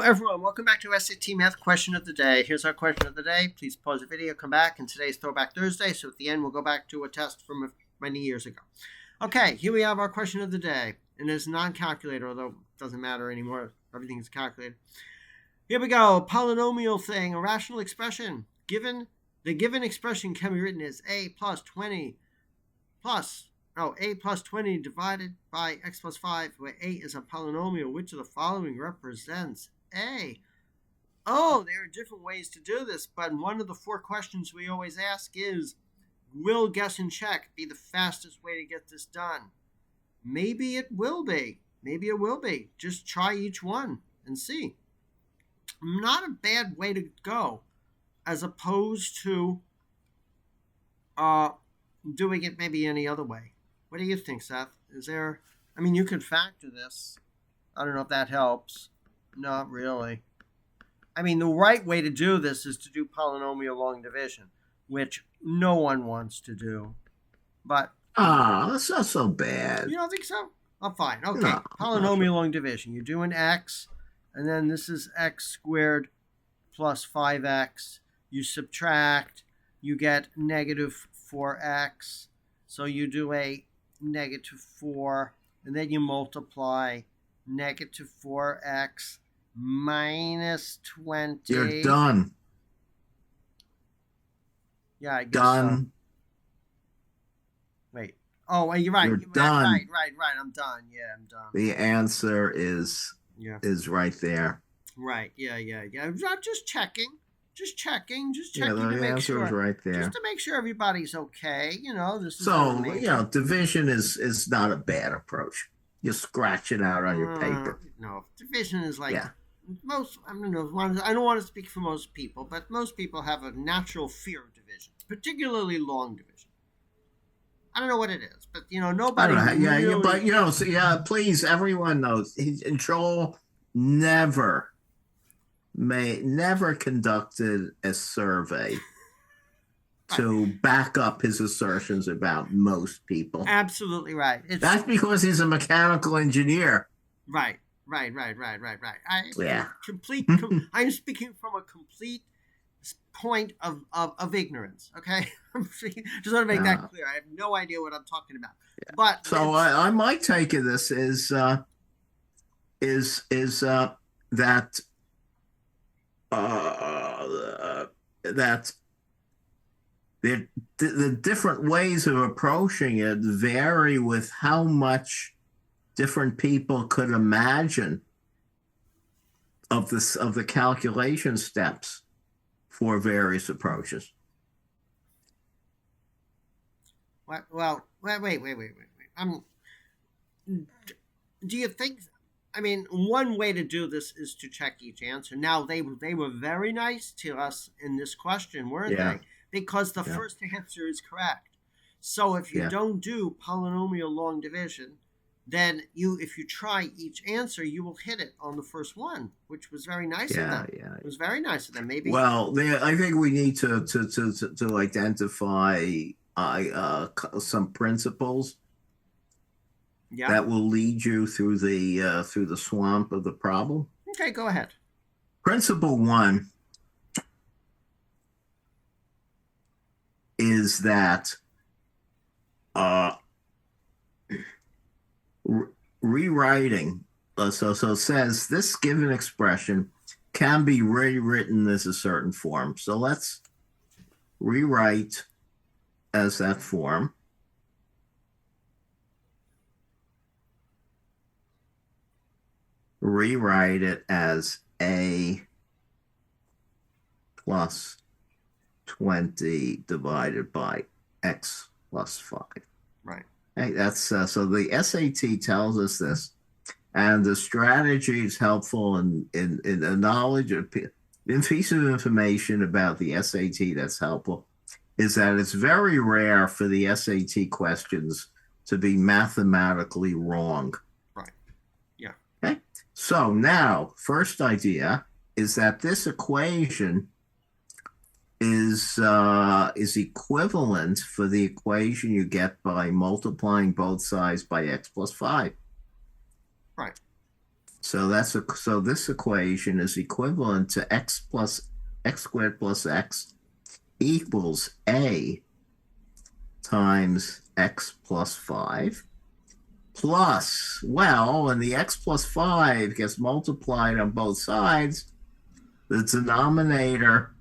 Everyone, welcome back to SAT Math Question of the Day. Here's our question of the day. Please pause the video, come back, and today's Throwback Thursday, so at the end we'll go back to a test from many years ago. Okay, here we have our question of the day, and it's non-calculator, although it doesn't matter anymore. Everything is calculated. Here we go. Polynomial thing, a rational expression. The given expression can be written as a plus 20 divided by x plus 5, where a is a polynomial. Which of the following represents a? Oh, there are different ways to do this, but one of the 4 questions we always ask is, will guess and check be the fastest way to get this done? Maybe it will be. Maybe it will be. Just try each one and see. Not a bad way to go, as opposed to doing it maybe any other way. What do you think, Seth? You could factor this. I don't know if that helps. Not really. The right way to do this is to do polynomial long division, which no one wants to do. But that's not so bad. You don't think so? Oh, fine. Okay. No, polynomial long division. You do an x, and then this is x squared plus 5x. You subtract, you get negative 4x. So you do a negative 4, and then you multiply negative 4x minus 20. You're done. Yeah, I guess done. So. Wait. Oh, you're right. You're done. Right. I'm done. Yeah, I'm done. The answer is right there. Right. Yeah. I'm just checking. Yeah, to the make answer sure. is right there. Just to make sure everybody's okay. This is division is not a bad approach. You scratch it out on your paper. No, division is like most. I don't want to speak for most people, but most people have a natural fear of division, particularly long division. I don't know what it is, but nobody. Please, everyone knows. Joel never conducted a survey to back up his assertions about most people. Absolutely right. That's because he's a mechanical engineer. Right. I'm speaking from a complete point of ignorance. Okay, just want to make that clear. I have no idea what I'm talking about. Yeah. But so my take of this is that the different ways of approaching it vary with how much different people could imagine of the calculation steps for various approaches. Well, wait. Do you think? One way to do this is to check each answer. Now, they were very nice to us in this question, weren't they? Because the first answer is correct. So if you don't do polynomial long division, then if you try each answer, you will hit it on the first one, which was very nice of them. Yeah. It was very nice of them. Maybe. Well, I think we need to identify some principles that will lead you through the swamp of the problem. Okay, go ahead. Principle 1 is that rewriting. So it says this given expression can be rewritten as a certain form. So let's rewrite as that form. Rewrite it as a plus 20 divided by x plus 5. Right. Hey, that's so the SAT tells us this, and the strategy is helpful in the knowledge of in piece of information about the SAT that's helpful is that it's very rare for the SAT questions to be mathematically wrong. Right. Yeah. Okay. So now, first idea is that this equation is equivalent for the equation you get by multiplying both sides by x plus 5. Right. So this equation is equivalent to x squared plus x equals a times x plus 5 plus, well, when the x plus 5 gets multiplied on both sides, the denominator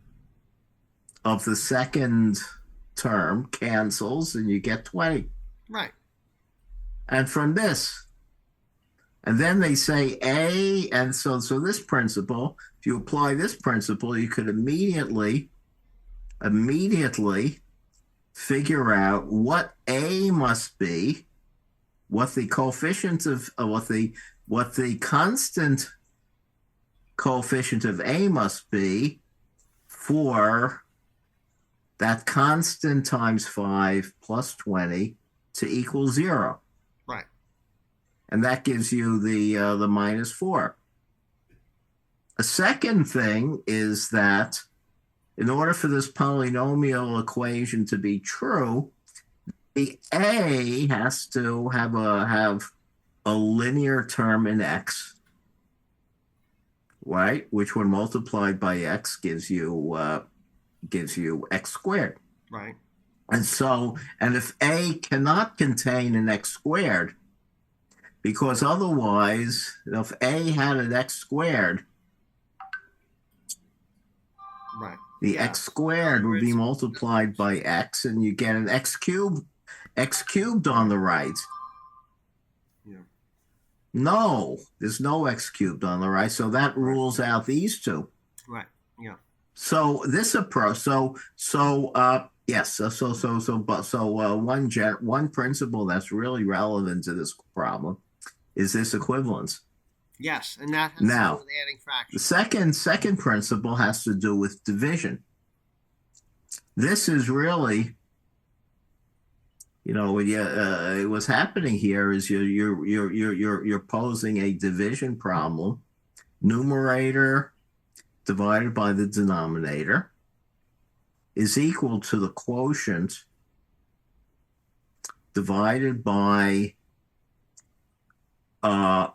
of the second term cancels and you get 20. Right. And from this, and then they say a, and so this principle, if you apply this principle, you could immediately figure out what a must be, what the coefficient of what the constant coefficient of a must be for that constant times 5 plus 20 to equal 0. Right. And that gives you the minus 4. A second thing is that in order for this polynomial equation to be true, the a has to have a linear term in x, right? Which when multiplied by x gives you x squared. Right. And if a cannot contain an x squared, because otherwise, if a had an x squared, right, the x squared would be multiplied by x, and you get an x cubed on the right. Yeah. No, there's no x cubed on the right, so that rules out these two. Right. Yeah. So this approach, one principle that's really relevant to this problem is this equivalence. Yes, and that has to do with adding fractions. The second principle has to do with division. This is really, what's happening here is you're posing a division problem. Numerator divided by the denominator is equal to the quotient divided by the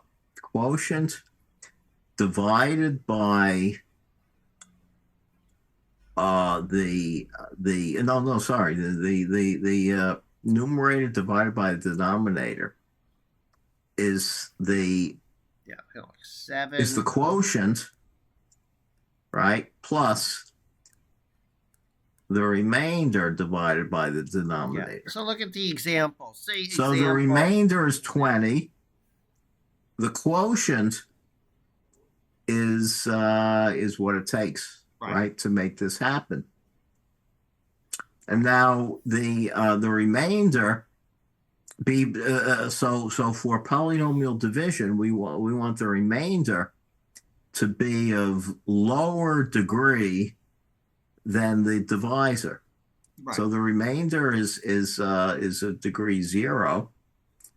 numerator divided by the denominator is the 7 is the quotient, right, plus the remainder divided by the denominator. Yeah. So look at the example. So the remainder is 20. The quotient is what it takes, right, to make this happen. And now the remainder be so for polynomial division, we want the remainder to be of lower degree than the divisor. Right. So the remainder is a degree 0,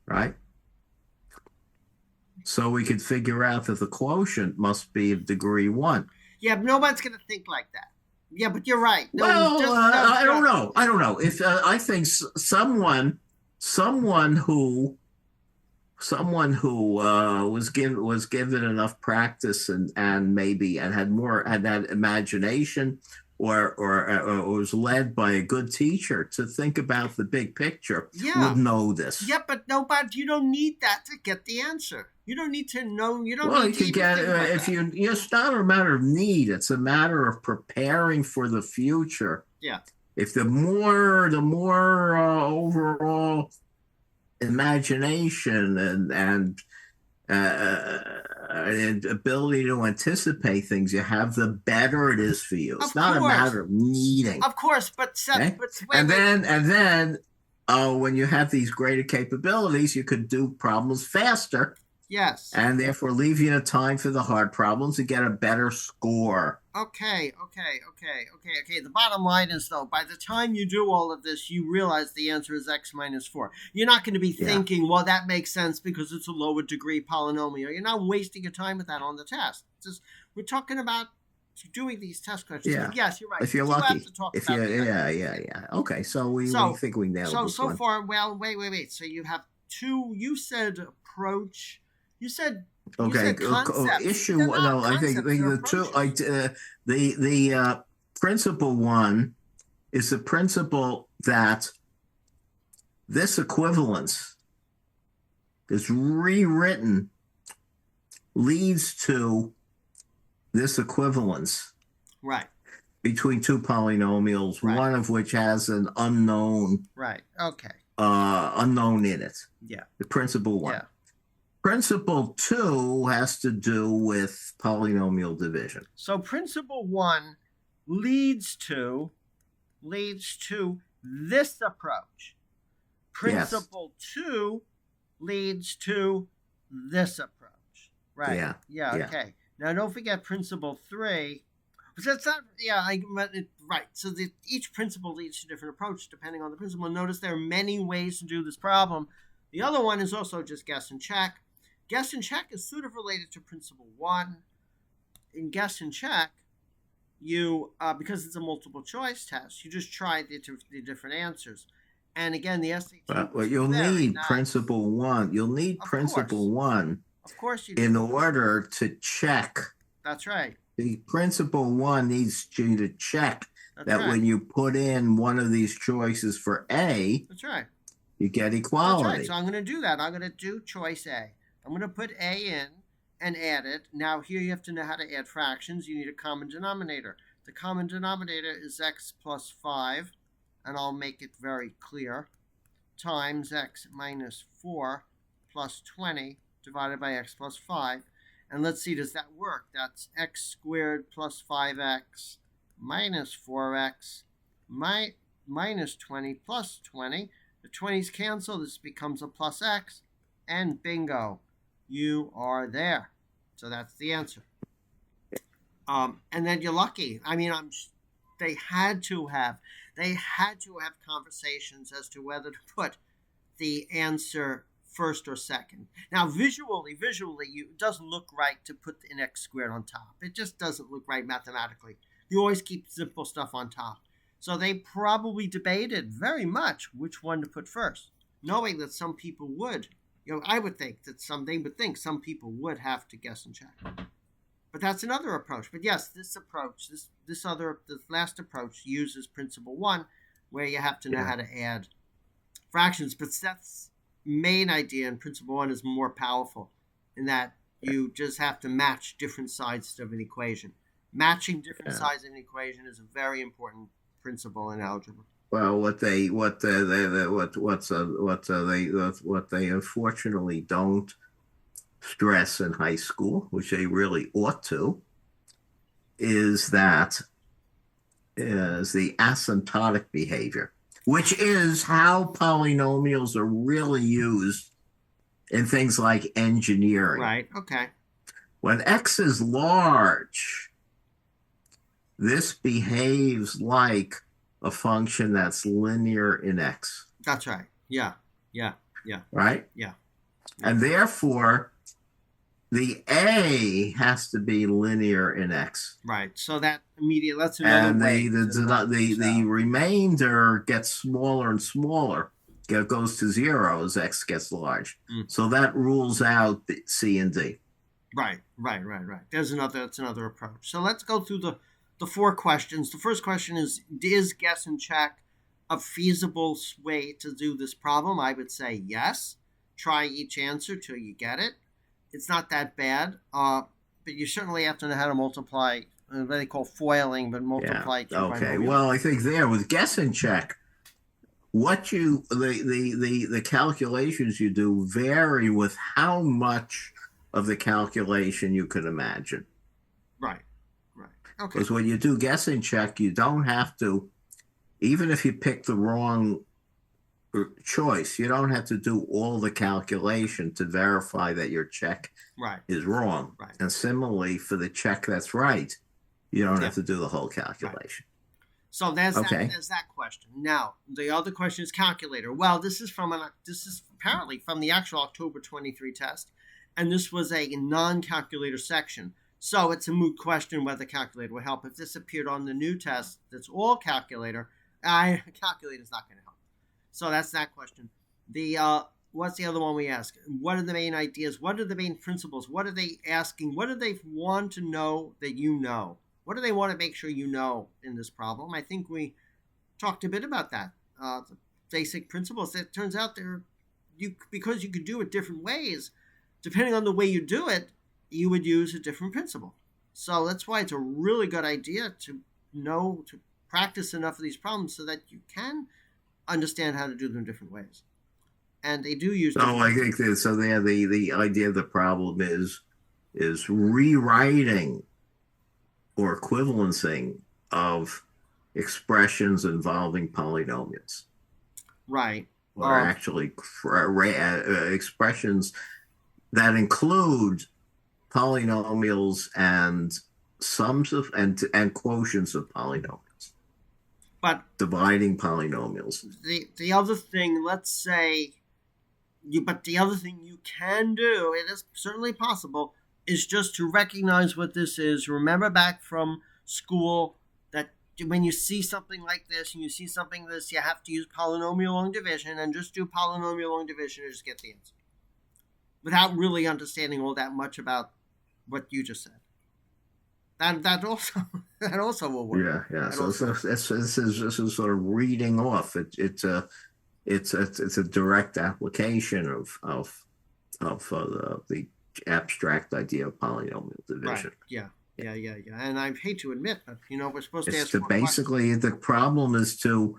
right? So we could figure out that the quotient must be of degree 1. Yeah, but nobody's going to think like that. Yeah, but you're right. I don't know. If I think someone who was given enough practice and had that imagination or was led by a good teacher to think about the big picture would know this. Yeah, but you don't need that to get the answer. You don't need to know. You don't. Well, need you can get it's not a matter of need. It's a matter of preparing for the future. Yeah. If the more overall imagination and ability to anticipate things you have, the better it is for you. It's not a matter of needing. Of course, but Seth, and then when you have these greater capabilities, you could do problems faster. Yes. And therefore leave you time for the hard problems and get a better score. Okay. The bottom line is, though, by the time you do all of this, you realize the answer is x minus 4. You're not going to be thinking, well, that makes sense because it's a lower degree polynomial. You're not wasting your time with that on the test. We're talking about doing these test questions. Yeah. But yes, you're right. If you're lucky. Okay, so we think we nailed this so one. far, well, wait. So you have two. You said approach. You said You Okay. said concepts. Issue They're one. not No, I think concepts. They're the two. approaches. The principle one is the principle that this equivalence is rewritten leads to this equivalence Right. between two polynomials, Right. one of which has an unknown Right. Okay. unknown in it. Yeah. The principle one. Yeah. Principle two has to do with polynomial division. So principle one leads to this approach. Principle two leads to this approach. Right. Yeah. Yeah. Yeah. Okay. Now don't forget principle three. So that's not. Yeah. Right. So each principle leads to a different approach depending on the principle. And notice there are many ways to do this problem. The other one is also just guess and check. Guess and check is sort of related to principle one. In guess and check, you because it's a multiple choice test, you just try the different answers. And again, the SAT. Well, you'll need principle one. You'll need principle one. Of course you do. In order to check. That's right. The principle one needs you to check that when you put in one of these choices for A, that's right, you get equality. That's right. So I'm going to do that. I'm going to do choice A. I'm going to put A in and add it. Now here you have to know how to add fractions. You need a common denominator. The common denominator is x plus 5, and I'll make it very clear, times x minus 4 plus 20 divided by x plus 5. And let's see, does that work? That's x squared plus 5x minus 4x minus 20 plus 20. The 20s cancel. This becomes a plus x. And bingo, you are there. So that's the answer. And then you're lucky. I mean, they had to have conversations as to whether to put the answer first or second. Now, visually, it doesn't look right to put an x squared on top. It just doesn't look right mathematically. You always keep simple stuff on top. So they probably debated very much which one to put first, knowing that some people would. I would think that they would think some people would have to guess and check. But that's another approach. But yes, this approach, this last approach uses principle one, where you have to know how to add fractions. But that's main idea in principle one is more powerful in that you just have to match different sides of an equation. Matching different sides of an equation is a very important principle in algebra. Well, what they unfortunately don't stress in high school, which they really ought to, is the asymptotic behavior, which is how polynomials are really used in things like engineering. Right. Okay. When x is large, this behaves like a function that's linear in x. That's right. Yeah. Right? Yeah. And therefore, the A has to be linear in x. Right. So that's another way. And the remainder gets smaller and smaller. It goes to 0 as x gets large. So that rules out the C and D. Right. That's another approach. So let's go through the 4 questions. The first question is guess and check a feasible way to do this problem? I would say yes. Try each answer till you get it. It's not that bad, but you certainly have to know how to multiply, what they call foiling, but multiply. Okay, well, I think there with guess and check, the calculations you do vary with how much of the calculation you can imagine. Right. Okay. Because when you do guess and check, you don't have to, even if you pick the wrong choice, you don't have to do all the calculation to verify that your check is wrong. Right. And similarly, for the check that's right, you don't have to do the whole calculation. Right. So there's that question. Now, the other question is calculator. Well, this is apparently from the actual October 23 test, and this was a non-calculator section. So it's a moot question whether calculator will help. If this appeared on the new test that's all calculator, calculator is not going to help. So that's that question. The what's the other one we ask? What are the main ideas? What are the main principles? What are they asking? What do they want to know that you know? What do they want to make sure you know in this problem? I think we talked a bit about that. The basic principles. It turns out because you could do it different ways, depending on the way you do it, you would use a different principle. So that's why it's a really good idea to practice enough of these problems so that you can understand how to do them different ways. And they do use. So I think that the idea of the problem is rewriting or equivalencing of expressions involving polynomials. Right. Or actually expressions that include polynomials and sums of and quotients of polynomials. But dividing polynomials. The other thing, let's say, the other thing you can do, it is certainly possible, is just to recognize what this is. Remember back from school that when you see something like this and you see something like this, you have to use polynomial long division and just do polynomial long division and just get the answer. Without really understanding all that much about what you just said. That also will work. Yeah. So this is sort of reading off. It's a direct application of the abstract idea of polynomial division. Right. Yeah. And I hate to admit, but we're supposed to ask. Basically, the problem is to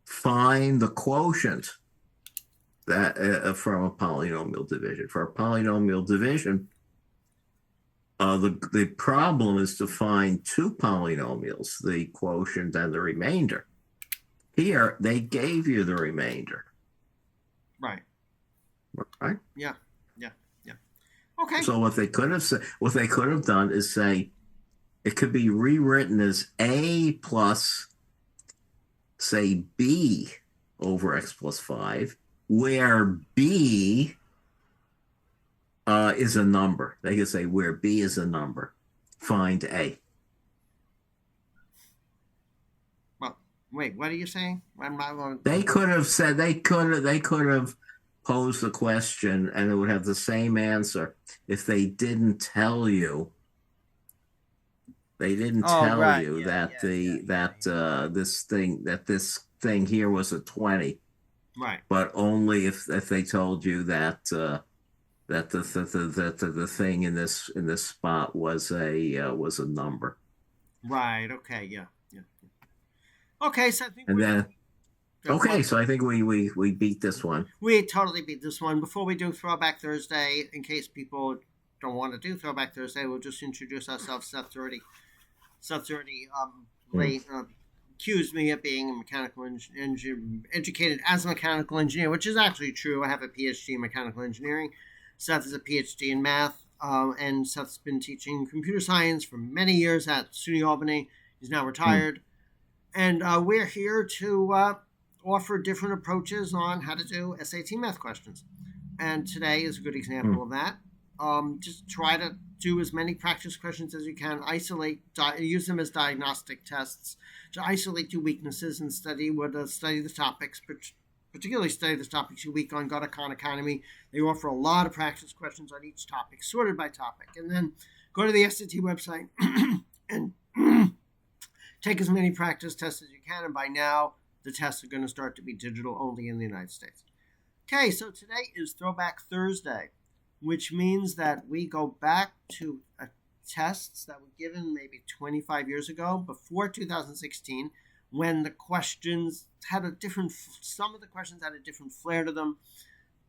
find the quotient that from a polynomial division. For a polynomial division, the problem is to find two polynomials, the quotient and the remainder. Here, they gave you the remainder. Right. Right? Yeah. Okay. So what they could have done is say it could be rewritten as A plus, say, B over x plus 5, where B is a number. They could say where B is a number, find A. Well, wait, what are you saying? They could have said they could have posed the question and it would have the same answer if they didn't tell you. They didn't tell you that this thing here was a 20. Right. But only if they told you that the thing in this spot was a number. Right. Okay. Yeah. Okay. So I think. So I think we beat this one. We totally beat this one. Before we do Throwback Thursday, in case people don't want to do Throwback Thursday, we'll just introduce ourselves. Seth's already accused me of being a mechanical engineer, educated as a mechanical engineer, which is actually true. I have a PhD in mechanical engineering. Seth is a PhD in math, and Seth's been teaching computer science for many years at SUNY Albany. He's now retired. And we're here to offer different approaches on how to do SAT math questions. And today is a good example of that. Just try to do as many practice questions as you can, use them as diagnostic tests to isolate your weaknesses and study the topics, particularly study the topics you weak on. Got a Khan Economy. They offer a lot of practice questions on each topic, sorted by topic. And then go to the SAT website and take as many practice tests as you can. And by now, the tests are going to start to be digital only in the United States. Okay, so today is Throwback Thursday, which means that we go back to tests that were given maybe 25 years ago, before 2016, when the questions had some of the questions had a different flair to them.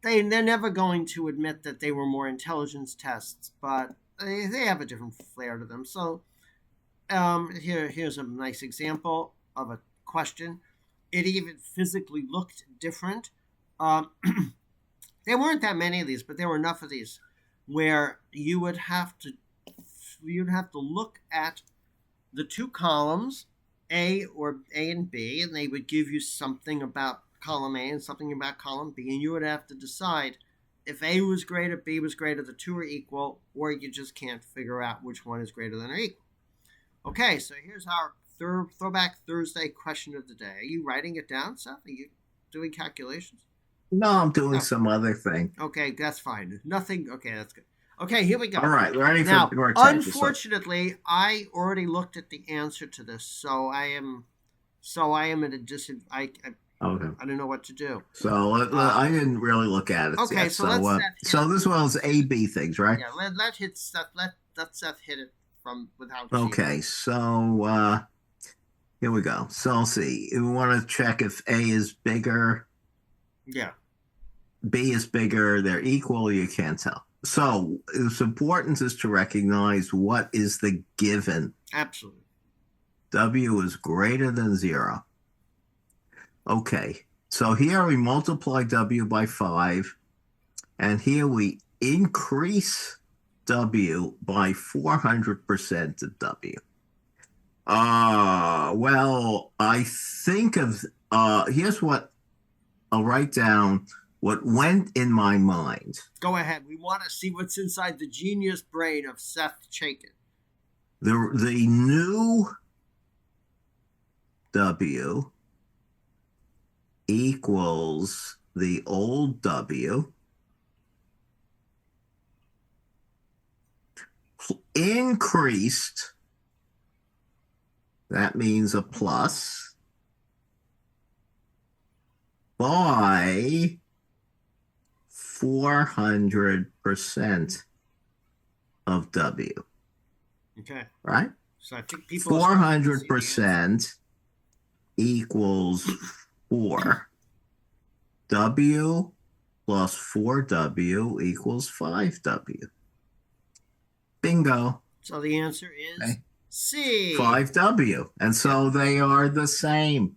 They're never going to admit that they were more intelligence tests, but they have a different flair to them. So here's a nice example of a question. It even physically looked different. There weren't that many of these, but there were enough of these where you would have to look at the two columns, A and B, and they would give you something about column A and something about column B, and you would have to decide if A was greater, B was greater, the two are equal, or you just can't figure out which one is greater than or equal. Okay, so here's our Throwback Thursday question of the day. Are you writing it down, Seth? Are you doing calculations? No, I'm doing Oh, some other thing. okay, that's fine. Nothing. Okay, that's good. Okay, here we go. All right, ready Now, for Texas. So, unfortunately, I already looked at the answer to this, so I am at a okay. I don't know what to do. I didn't really look at it Okay, yet. so let's Seth hit So it. this was A B things, right? Yeah, let Seth hit it from without fear. Okay, so here we go. So let's see. We want to check if A is bigger, Yeah, B is bigger, they're equal, you can't tell. So it's important is to recognize what is the given. absolutely. W is greater than 0. Okay, so here we multiply W by 5, and here we increase W by 400% of W. Well, I think of, here's what I'll write down what went in my mind. Go ahead. We want to see what's inside the genius brain of Seth Chaiken. The new W equals the old W increased, that means a plus, by 400% of W. Okay. Right? So I think people 400% equals 4. W plus 4W equals 5W. Bingo. So the answer is Okay. C. 5W. And so they are the same.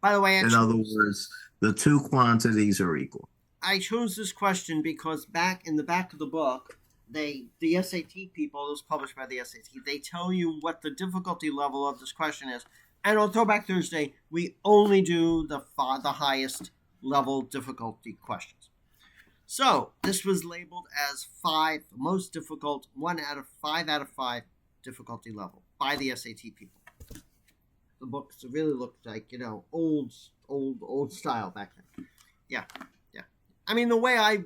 By the way, in other words, the two quantities are equal. I chose this question because back in the back of the book, the SAT people, it was published by the SAT, they tell you what the difficulty level of this question is. And on Throwback Thursday, we only do the highest level difficulty questions. So this was labeled as 5, most difficult, 1 out of 5 difficulty level by the SAT people. The books really looked like, old style back then. Yeah. I mean, the way I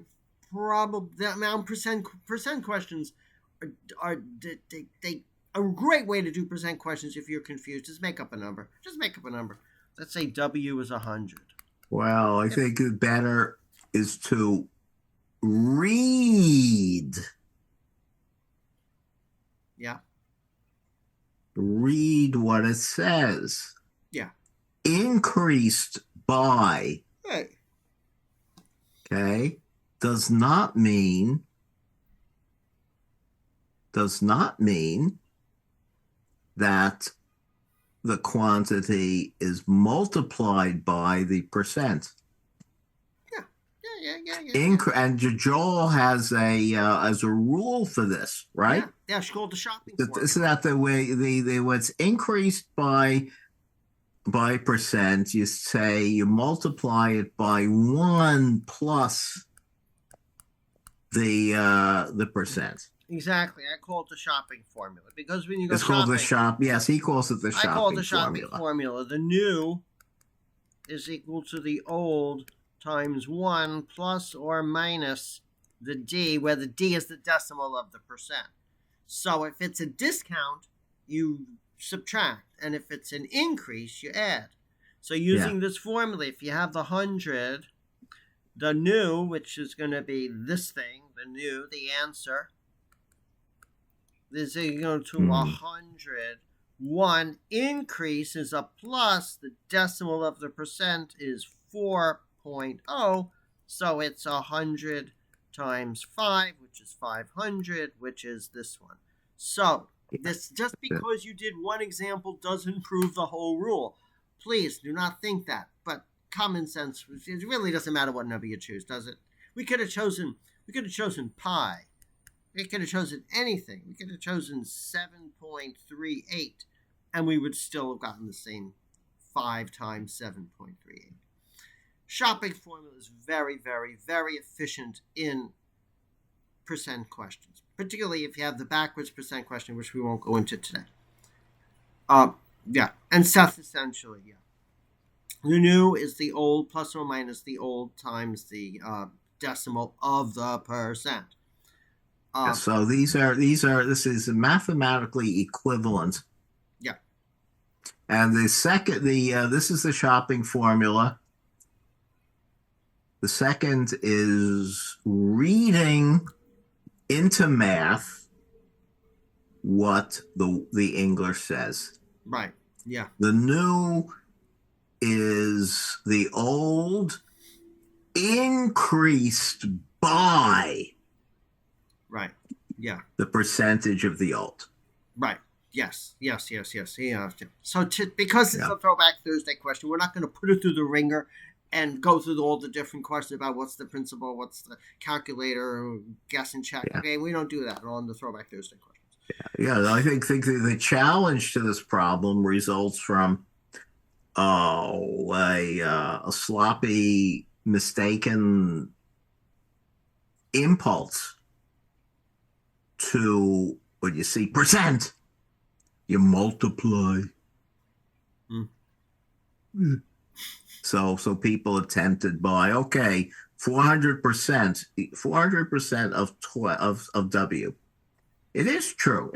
probably the amount percent questions are a great way to do percent questions. If you're confused, just make up a number. Let's say W is 100. Well, I think better is to read. Yeah. Read what it says. Yeah. Increased by. Hey. Okay. Does not mean that the quantity is multiplied by the percent. Yeah. And Joel has a rule for this, right? Yeah, it's called the shopping formula. Isn't that the way what's increased by percent? You say you multiply it by 1 plus the percent. Exactly. I call it the shopping formula because when you go it's shopping, called the shop. Yes, he calls it the shopping formula. I call it the shopping formula. The new is equal to the old times 1 plus or minus the D, where the D is the decimal of the percent. So if it's a discount, you subtract. And if it's an increase, you add. So using this formula, if you have the 100, the new, which is going to be this thing, the answer, is equal to 100. 1 increase is a plus. The decimal of the percent is 4.0. So it's 100 times 5, which is 500, which is this one. So this, just because you did one example doesn't prove the whole rule. Please do not think that. But common sense, it really doesn't matter what number you choose, does it? We could have chosen pi. We could have chosen anything. We could have chosen 7.38, and we would still have gotten the same 5 times 7.38. Shopping formula is very, very, very efficient in percent questions, particularly if you have the backwards percent question, which we won't go into today. And Seth essentially, The new is the old plus or minus the old times the decimal of the percent. So this is mathematically equivalent. Yeah. And the second, this is the shopping formula. The second is reading into math what the English says. Right. Yeah. The new is the old increased by Right. Yeah. the percentage of the old. Right. Yes. Yeah. So because it's a Throwback Thursday question, we're not going to put it through the ringer and go through all the different questions about what's the principal, what's the calculator, guess and check. Yeah. Okay, we don't do that on the Throwback Thursday questions. Yeah, I think the challenge to this problem results from a sloppy, mistaken impulse to when you see percent, you multiply. So people are tempted by 400% of W. It is true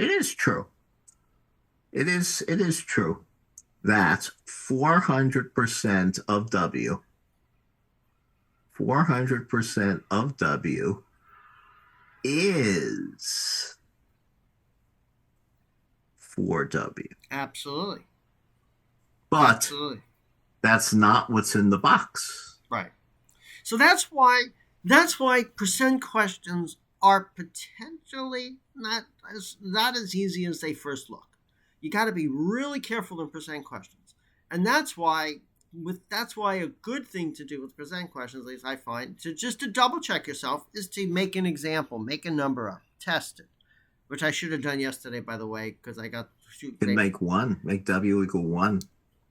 that 400% of W 400% of W is 4W. Absolutely. But Absolutely. That's not what's in the box. Right. So that's why percent questions are potentially not as easy as they first look. You got to be really careful in percent questions. And that's why a good thing to do with percent questions, at least I find, to double check yourself, is to make an example, make a number up, test it, which I should have done yesterday, by the way, because I got You can make W equal 1.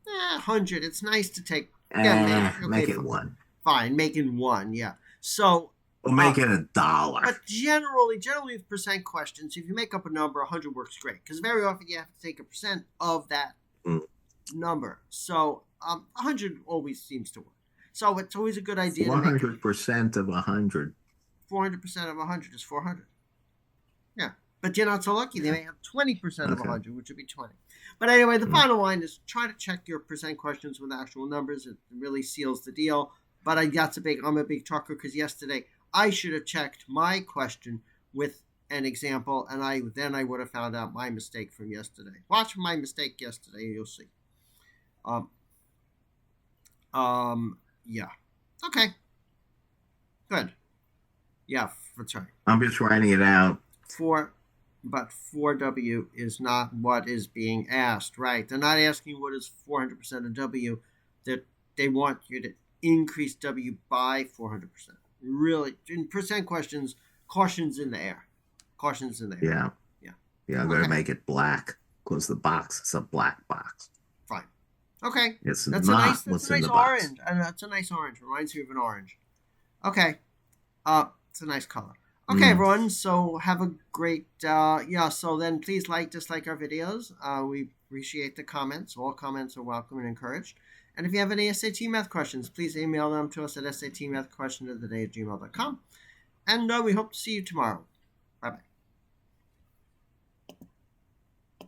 100. It's nice to take. Make it 1. Fine, make it 1. Yeah. So. Or make it $1. But generally with percent questions, if you make up a number, 100 works great, because very often you have to take a percent of that number. So 100 always seems to work. So it's always a good idea. 400% of 100. 400% of 100 is 400. Yeah. But you're not so lucky. They may have 20% of 100, which would be 20. But anyway, the final line is try to check your percent questions with actual numbers. It really seals the deal. But I'm a big talker, because yesterday I should have checked my question with an example, and I would have found out my mistake from yesterday. Watch my mistake yesterday, and you'll see. Yeah. Okay. Good. Yeah, that's right. I'm just writing it out. 4W is not what is being asked, right? They're not asking what is 400% of W. That they want you to increase W by 400%. Really, in percent questions, caution's in the air. Yeah. I'm going to make it black, because the box is a black box. Fine. Okay. That's a nice orange. That's a nice orange. Reminds me of an orange. Okay. It's a nice color. Okay, everyone. So have a great. So then please dislike our videos. We appreciate the comments. All comments are welcome and encouraged. And if you have any SAT math questions, please email them to us at satmathquestionoftheday@gmail.com. And we hope to see you tomorrow. Bye-bye.